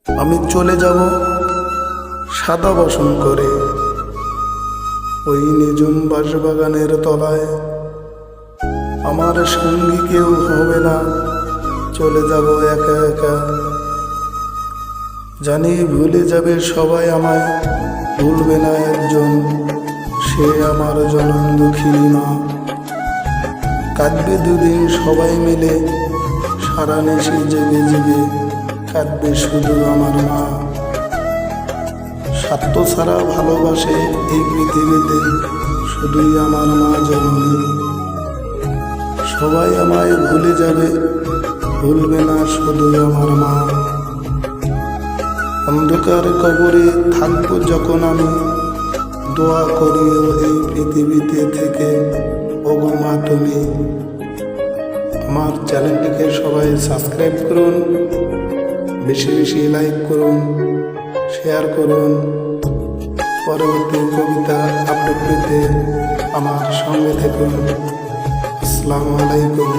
আমি চলে যাব সাদা বসন করে ওই নিঝুম বাঁশবাগানের তলায়। আমার সঙ্গী কেউ হবে না, চলে যাব একা একা। জানি ভুলে যাবে সবাই আমায়, ভুলবে না একজন, সে আমার জনম দুঃখিনী মা। কাঁদবে দুদিন সবাই মিলে, সারা নেশে জেগে জেগে কাঁদবে শুধু আমার মা। স্বার্থ ছাড়া ভালোবাসে এই পৃথিবীতে শুধুই আমার মা জননী। সবাই আমায় ভুলে যাবে, ভুলবে না শুধু আমার মা। অন্ধকার কবরে থাকবো যখন আমি, দোয়া করিও এই পৃথিবীতে থেকে ওগো মা তুমি। আমার চ্যানেলটিকে সবাই সাবস্ক্রাইব করুন, বেশি বেশি লাইক করুন, শেয়ার করুন। পরবর্তী কবিতা আপলোড পেতে আমার সঙ্গে থাকুন। আসসালামু আলাইকুম।